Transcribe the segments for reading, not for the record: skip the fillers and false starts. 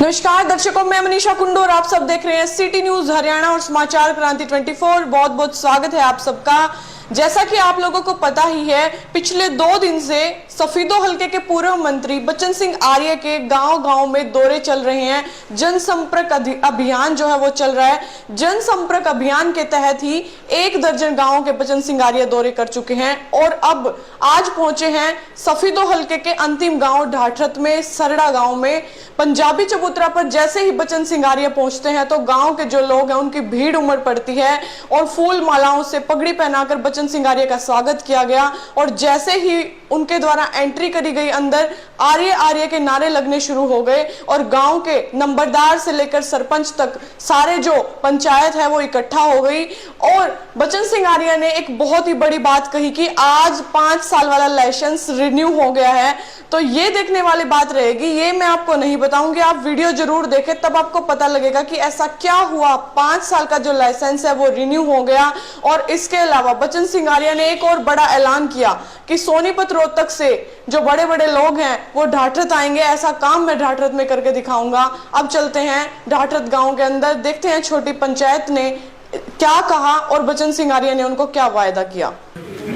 नमस्कार दर्शकों, मैं मनीषा कुंडू और आप सब देख रहे हैं सिटी न्यूज हरियाणा और समाचार क्रांति 24। बहुत बहुत स्वागत है आप सबका। जैसा कि आप लोगों को पता ही है, पिछले 2 दिन से सफीदो हलके के पूर्व मंत्री बच्चन सिंह आर्य के गांव-गांव में दौरे चल रहे हैं। जनसंपर्क अभियान जो है वो चल रहा है। जनसंपर्क अभियान के तहत ही 1 दर्जन गांवों के बच्चन सिंह आर्य दौरे कर चुके हैं और अब आज पहुंचे हैं सफीदो हलके के अंतिम गांव ढाठरत में, सरड़ा गांव में। पंजाबी चबूतरा पर जैसे ही बच्चन सिंह आर्य पहुंचते हैं तो गांव के जो लोग हैं उनकी भीड़ उमड़ पड़ती है और फूल मालाओं से पगड़ी पहनाकर बच्चन सिंह आर्य का स्वागत किया गया। और जैसे ही उनके द्वारा एंट्री करी गई अंदर, आर्य आर्य के नारे लगने शुरू हो गए और गांव के नंबरदार से लेकर सरपंच तक सारे जो पंचायत है वो इकट्ठा हो गई। और बच्चन सिंह आर्य ने एक बहुत ही बड़ी बात कही कि आज 5 साल वाला लाइसेंस रिन्यू हो गया है। तो ये देखने वाली बात रहेगी, ये मैं आपको नहीं बताऊंगी, आप वीडियो जरूर देखें, तब आपको पता लगेगा कि ऐसा क्या हुआ। 5 साल का जो लाइसेंस है वो रिन्यू हो गया। और इसके अलावा बच्चन सिंह आर्य ने एक और बड़ा ऐलान किया कि सोनीपत रोहतक से जो बड़े बड़े लोग हैं वो ढाठरत आएंगे। ऐसा काम मैं ढाठरत में करके दिखाऊंगा। अब चलते हैं ढाठरत गांव के अंदर, देखते हैं छोटी पंचायत ने क्या कहा और बच्चन सिंह आर्य ने उनको क्या वायदा किया।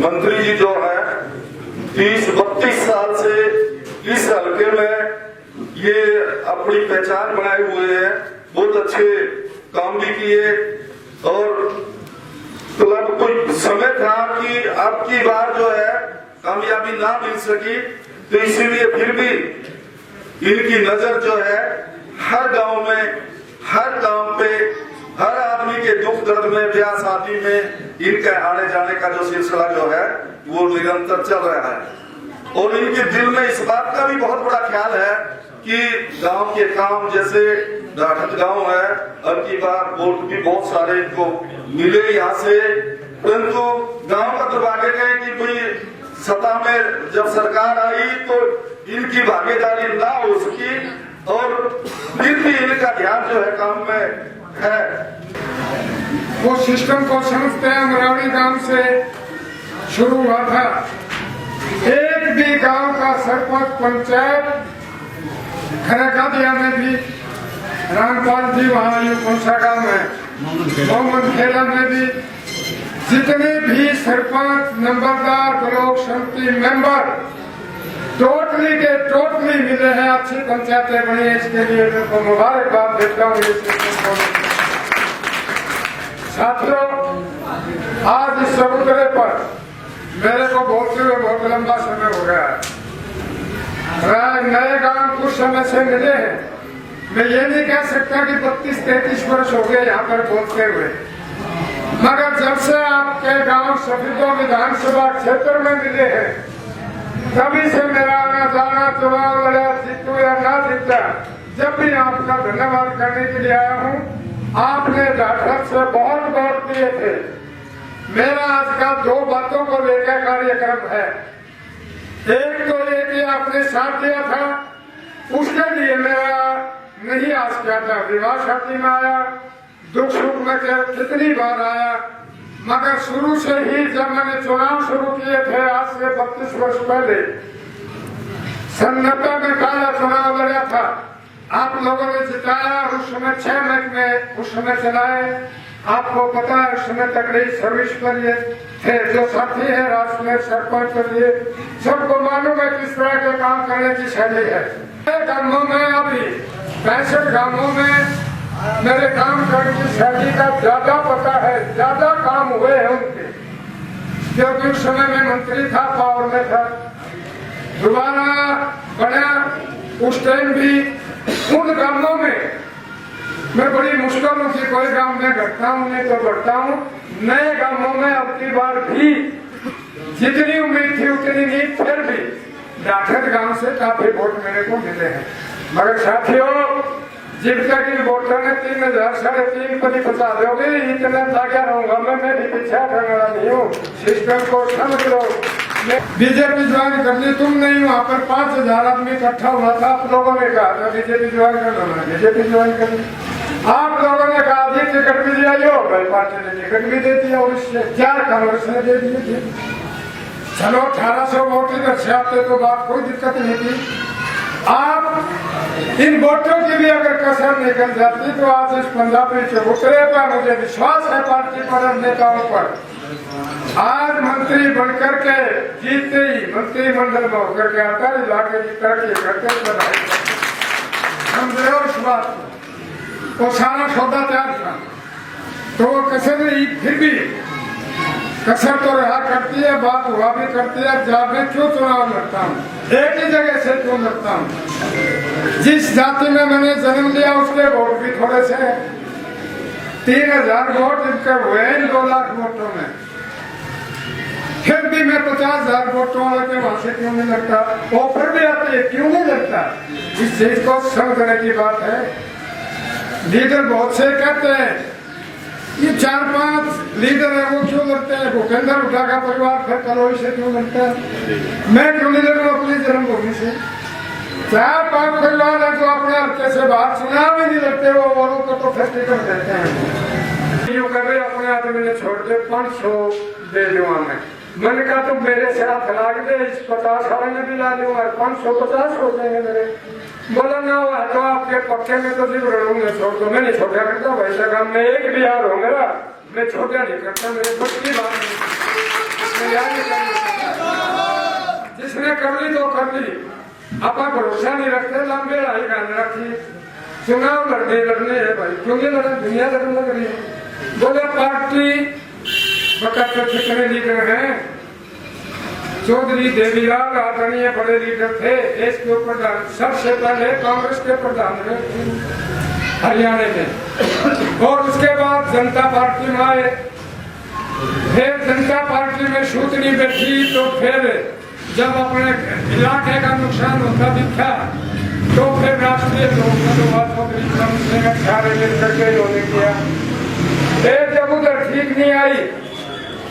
मंत्री जी जो है 30-32 साल से इस हल्के में ये अपनी पहचान बनाए हुए हैं, बहुत अच्छे काम भी किए। और मतलब कोई समय था कि आपकी बार जो है कामयाबी ना मिल सकी, तो इसीलिए फिर भी इनकी नजर जो है हर गांव में, हर गांव पे, हर आदमी के दुख दर्द में, ब्याह शादी में इनके आने जाने का जो सिलसिला जो है वो निरंतर चल रहा है। और इनके दिल में इस बात का भी बहुत बड़ा ख्याल है कि गांव के काम, जैसे ढाठरत गांव है, अब की बार वोट भी बहुत सारे इनको मिले यहाँ से, परंतु गांव का दुर्भाग्य है कि कोई सत्ता में जब सरकार आई तो इनकी भागीदारी ना हो सकी और फिर भी इनका ध्यान जो है काम में है। वो सिस्टम को समझते हैं। मरावड़ी गांव से शुरू हुआ था। एक भी गांव का सरपंच, पंचायत, खरकादिया में भी रामपाल जी वहाँ कौन सा गांव है, मोहम्मद खेला में भी जितने भी सरपंच, नंबरदार, ब्लॉक समिति मेंबर टोटली के टोटली मिले हैं। अच्छी पंचायतें बनी है, इसके लिए मैं मुबारकबाद देता हूँ। साथियों, आज इस चबूतरे पर मेरे को बोलते हुए बहुत लंबा समय हो गया है। नए गांव कुछ समय से मिले हैं। मैं ये नहीं कह सकता कि 32-33 वर्ष हो गए यहाँ पर बोलते हुए, मगर जब से आपके गांव सफीदो विधानसभा क्षेत्र में मिले हैं तभी से मेरा आना जाना, चुनाव लड़ा, जीतू या ना जीता, जब भी आपका धन्यवाद करने के लिए आया हूँ। आपने ढाठरत से बहुत वोट दिए थे। मेरा आज का 2 बातों को लेकर कार्यक्रम है। एक तो ये कि आपने साथ दिया था, उसके लिए मेरा नहीं आज क्या था, विवाह शादी में आया, दुख सुख में कितनी बार आया, मगर शुरू से ही जब मैंने चुनाव शुरू किए थे आज से 32 वर्ष पहले, सन 90 में पहला चुनाव लड़ा था, आप लोगों ने जिताया। उस समय 6 महीने उस समय चलाए। आपको पता है उस समय तकड़ी सर्विस पर ये थे। जो साथी है राष्ट्र में सरपंच पर, ये सबको मालूम है किस तरह के काम करने की शैली है। गांवों में अभी 65 गांवों में मेरे काम करने की शैली का ज्यादा पता है, ज्यादा काम हुए हैं उनके, क्योंकि उस समय में मंत्री था, पावर में था। दोबारा बना उस टाइम भी उन गांवों में मैं बड़ी मुश्किलों की कोई गांव में घटता हूँ, नहीं तो बढ़ता हूँ। नए गांवों में अब की बार भी जितनी उम्मीद थी उतनी नहीं, फिर भी ढाठरत गांव से काफी वोट मेरे को मिले हैं। मगर साथियों, जब तक इन वोटों ने 3000 3.5 पर फंसा दोगे, इतना ताजा रहूंगा मैं भी पीछे हटने वाला नहीं हूँ। सिस्टम को समझ लो। बीजेपी ज्वाइन करनी तुम नहीं, वहाँ पर 5000 आदमी इकट्ठा हुआ था। आप लोगों ने कहा था बीजेपी ज्वाइन करना, बीजेपी ज्वाइन करनी। आप लोगों ने कहा जी टिकट भी दिया, जो पार्टी ने टिकट भी दे दिया और इससे 4 कांग्रेस ने दे दिए थे। चलो 1800 वोट इधर से आते तो बात कोई दिक्कत नहीं थी। आप इन वोटों की भी अगर कसर निकल जाती तो आज इस पंजाबी चबूतरे पर मुझे विश्वास है पार्टी पर और नेताओं पर, आज मंत्री बनकर के जीते ही मंत्रिमंडल में होकर के आता है, इलाके की तरक्की करके बधाई हम इस बात को सारा सौदा तैयार था तो वो कसर नहीं, फिर भी कसर तो रहा करती है, बात हुआ भी करती है। जब मैं क्यों चुनाव लड़ता हूँ, एक ही जगह से क्यों लड़ता हूँ, जिस जाति में मैंने जन्म लिया उसके वोट भी थोड़े से 3000 वोट इनके हुए 2 लाख वोटों में, फिर भी मैं 50,000 वोटों वाले के वहां से क्यों नहीं लगता, ऑफर भी आते है क्यों नहीं लगता। इस चीज को समझने की बात है। लीडर बहुत से कहते हैं ये 4-5 लीडर है वो क्यों लड़ते हैं, भूपेंद्र हुड्डा का परिवार फिर कलोई से क्यों लड़ता है, मैं क्यों नहीं लड़ूं अपनी जन्मभूमि से। 4-5 परिवार है जो अपने हल्के से बाहर चुनाव ही नहीं लड़ते, वो औरों को तो फिर टिकट देते हैं। यूं कभी अपने आदमी ने छोड़ दे 500 दे दो हमें, मैंने कहा तुम मेरे से हाथ लाग दे, इस 50 वाले में भी ला लूंगा, 550 हो जाएंगे मेरे। बोला ना हुआ तो आपके पक्के में तो जीव रहूंगा, छोड़ दो। मैं नहीं छोटा करता भाई साहब, मैं एक भी यार हो मेरा, मैं छोटा नहीं करता, मेरे खुद की बात नहीं, यार नहीं करता। जिसने कर ली तो कर ली, अपना भरोसा नहीं रखते, लंबे लड़ाई गाने रखी, चुनाव लड़ने है भाई, क्योंकि लड़े दुनिया लड़ने लग रही है। बोले पार्टी वक्त तो कितने लीडर हैं, चौधरी देवीलाल आदरणीय बड़े लीडर थे देश के ऊपर, सबसे पहले कांग्रेस के प्रधान थे हरियाणा में, और उसके बाद जनता पार्टी में आए, फिर जनता पार्टी में सूचनी बैठी, तो फिर जब अपने इलाके का नुकसान होता दिखा तो फिर राष्ट्रीय लोकदल चौधरी सारे मिलकर के इन्होंने किया। फिर जब उधर ठीक नहीं आई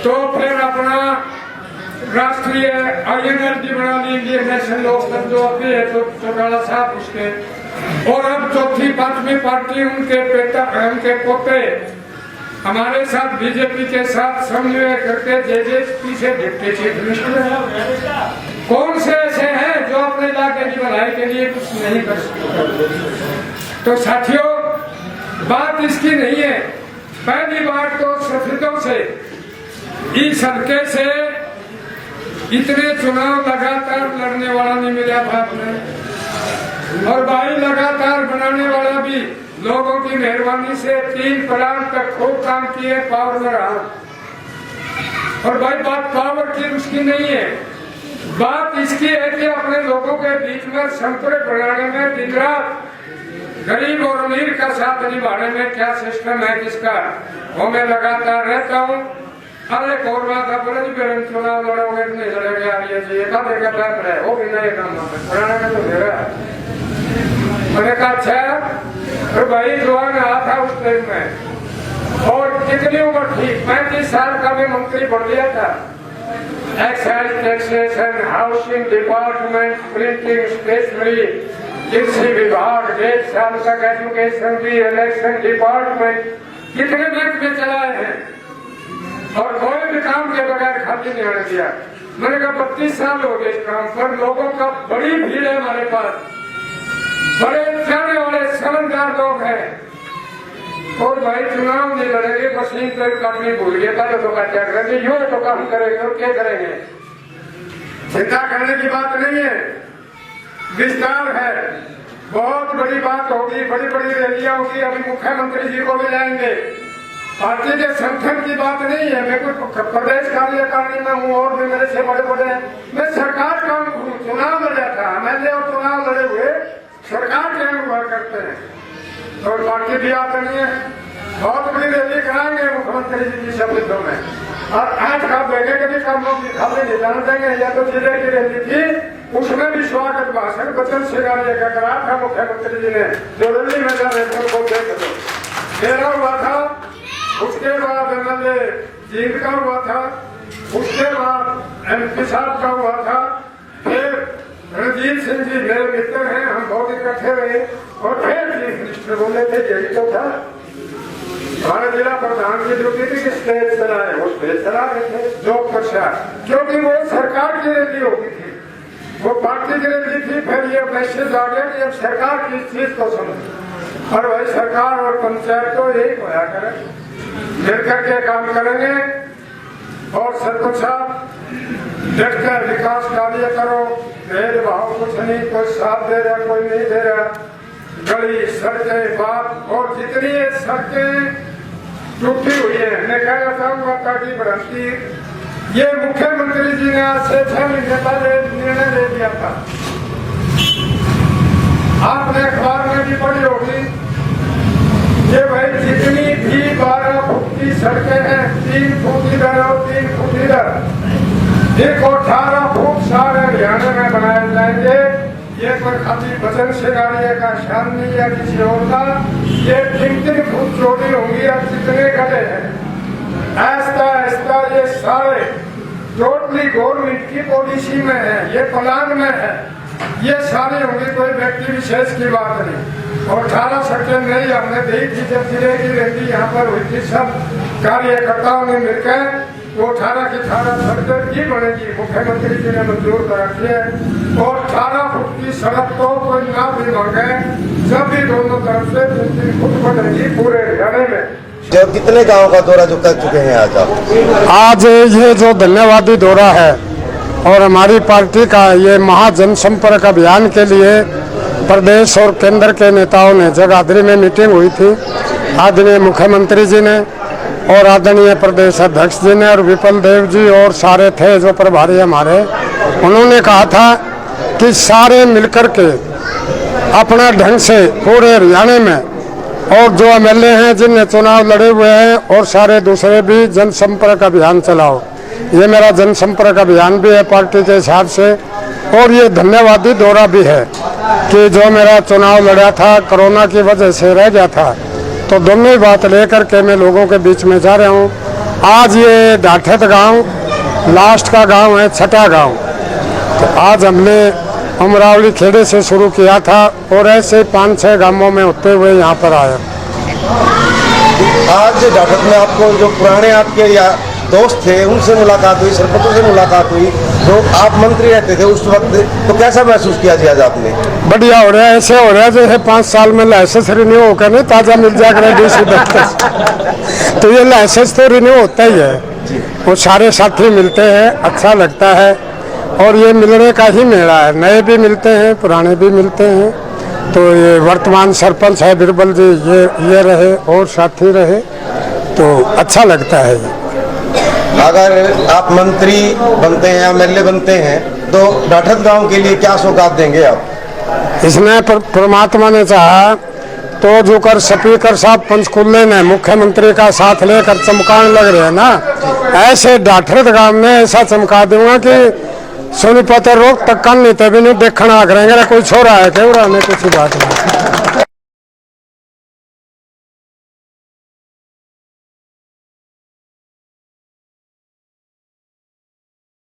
तो फिर अपना राष्ट्रीय INLD बना ली, इंडियन नेशनल लोकदल जो अभी है तो चौटाला साहब उसके, और अब चौथी 5वीं पार्टी उनके पोते हमारे साथ बीजेपी के साथ समन्वय करके जेजेपी से डिप्टी चीफ मिनिस्टर, कौन से ऐसे हैं जो अपने इलाके की भलाई के लिए कुछ नहीं कर सकते। तो साथियों बात इसकी नहीं है, पहली बार तो सफेदों से इस हल्के से इतने चुनाव लगातार लड़ने वाला नहीं मिला था आपने, और भाई लगातार बनाने वाला भी लोगों की मेहरबानी से 3 पड़ाव तक खूब काम किए, पावर में रहा। और भाई बात पावर की उसकी नहीं है, बात इसकी है कि अपने लोगों के बीच में संपर्क बनाने में, दिन रात गरीब और अमीर का साथ निभाने में क्या सिस्टम है किसका, वो मैं लगातार रहता हूँ। अरे एक और बात है, बोले जी चुनाव लड़ोगे नहीं लड़ेगा, ये देखा टाइप है, वो भी नहीं काम बनाने का तो मेरा। मैंने कहा अच्छा, और भाई जवान रहा था उस टाइम में, और कितनी उम्र थी, 35 साल का मैं मंत्री बन गया था। Excise taxation, housing department, printing, stationery, कृषि विभाग, 1.5 साल तक एजुकेशन भी, इलेक्शन डिपार्टमेंट, कितने महकमे चलाए हैं और कोई भी काम के बगैर खाली नहीं होने दिया। मैंने कहा 32 साल हो गए इस काम पर, लोगों का बड़ी भीड़ है हमारे पास, बड़े जाने वाले समझदार लोग हैं, और भाई चुनाव नहीं लड़ेंगे, मशीन पर करनी भूल गया था तो क्या करेंगे, यूं तो काम करेंगे और क्या करेंगे। चिंता करने की बात नहीं है, विस्तार है, बहुत बड़ी बात होगी, बड़ी बड़ी रैलियां होगी, अभी मुख्यमंत्री जी को भी लाएंगे। पार्टी के संगठन की बात नहीं है, मैं कोई प्रदेश कार्यकारिणी में हूँ और भी मेरे से बड़े बड़े, मैं सरकार का हूँ, चुनाव लड़ा था, MLA और चुनाव लड़े हुए सरकार के हुआ करते हैं, और पार्टी भी आता नहीं है। बहुत बड़ी रैली कराएंगे मुख्यमंत्री जी की शब्दों में, और आज का बैठे के भी कामों की खाली नहीं जान देंगे। या तो जिले की रैली थी, उसमें भी स्वागत भाषण बचन सिंगारिया का करा था मुख्यमंत्री जी ने, जो रैली में जा रहे थे वो देख लो, मेरा हुआ था, उसके बाद MLA जीत का हुआ था, उसके बाद MP साहब का हुआ था, फिर रणजीत सिंह जी मेरे मित्र हैं, हम बहुत इकट्ठे रहे, और फिर चीफ मिनिस्टर बोले थे यही तो था। हमारे जिला प्रधान की ड्यूटी थी कि स्टेज चलाए, वो स्टेज चला रहे थे जो प्रचार, क्योंकि वो सरकार की रैली होगी थी, वो पार्टी की रैली थी। फिर ये मैसेज आ गया कि अब सरकार की चीज को समझ, और भाई सरकार और पंचायत को यही होया करे, मिलकर के काम करेंगे। और सरपंच साहब डटकर विकास कार्य करो, भेदभाव कुछ नहीं, कोई साथ दे रहा कोई नहीं दे रहा, गली सड़कें बात, और जितनी ये सड़कें टूटी हुई है, मैं कहना चाहूंगा ताकि भ्रांति, ये मुख्यमंत्री जी ने आज से 6 महीने पहले निर्णय ले लिया था, आपने अखबार में भी पढ़ी होगी, ये भाई जितनी भी 12 फुट की सड़कें हैं, 3 फुट इधर और 3 फुट इधर, एक 18 फुट सारे हरियाणा में बनाए जाएंगे। ये कोई खाली वजन से गाड़िया का शान नहीं है किसी और का, ये 3-3 फुट चौड़ी होंगी। अब जितने गले हैं ऐसा ऐसा ये सारे टोटली गवर्नमेंट की पॉलिसी में है, ये प्लान में है, ये सारी होंगी, कोई व्यक्ति विशेष की बात नहीं। और 18 सड़कें नहीं हमने दी थी जब जिले की रैली यहाँ पर हुई थी, सब कार्यकर्ताओं ने मिलकर वो 18 की 18 सड़कें की बनेगी, मुख्यमंत्री जी ने मंजूर कर रखी है। और 18 फुट की सड़क तो कोई ना भी मांगे, जब भी दोनों तरफ से 3-3 फुट बनेगी पूरे हरियाणा में। जब कितने गांव का दौरा जो कर चुके हैं आज आप? आज ये जो धन्यवादी दौरा है और हमारी पार्टी का ये महाजन संपर्क अभियान के लिए प्रदेश और केंद्र के नेताओं ने जगाधरी में मीटिंग हुई थी, आदरणीय मुख्यमंत्री जी ने और आदरणीय प्रदेश अध्यक्ष जी ने और विपल देव जी और सारे थे जो प्रभारी हमारे, उन्होंने कहा था कि सारे मिलकर के अपना ढंग से पूरे हरियाणा में और जो एमएलए हैं जिनने चुनाव लड़े हुए हैं और सारे दूसरे भी जनसंपर्क अभियान चलाओ। ये मेरा जनसंपर्क अभियान भी है पार्टी के हिसाब से, और ये धन्यवादी दौरा भी है कि जो मेरा चुनाव लड़ा था कोरोना की वजह से रह गया था, तो दोनों ही बात लेकर के मैं लोगों के बीच में जा रहा हूँ। आज ये डाठत गांव लास्ट का गांव है, छठा गांव, तो आज हमने अमरावली खेड़े से शुरू किया था और ऐसे 5-6 गांवों में होते हुए यहाँ पर आए। आज डाठत में आपको जो पुराने आपके या दोस्त थे उनसे मुलाकात हुई, सरपंचों से मुलाकात हुई, जो आप मंत्री रहते थे उस वक्त, तो कैसा महसूस किया जी आज आपने? बढ़िया हो रहा है, ऐसे हो रहा है जैसे 5 साल में लाइसेंस रिन्यू होकर नहीं ताज़ा मिल जाएगा डीसी दफ्तर, तो ये लाइसेंस तो रिन्यू होता ही है, वो सारे साथी मिलते हैं, अच्छा लगता है। और ये मिलने का ही मेला है, नए भी मिलते हैं पुराने भी मिलते हैं। तो ये वर्तमान सरपंच है बिरबल जी, ये रहे और साथी रहे, तो अच्छा लगता है। अगर आप मंत्री बनते हैं, एमएलए बनते हैं, तो डाठत गांव के लिए क्या सौगात देंगे आप? इसमें परमात्मा ने चाहा तो जो कर स्पीकर साहब पंचकुले ने मुख्यमंत्री का साथ लेकर चमकाने लग रहे हैं ना, ऐसे डाठत गांव में ऐसा चमका दूंगा कि सोनीपत रोक तक नहीं तभी नहीं देखना करेंगे कोई छोरा है क्या, कुछ बात नहीं।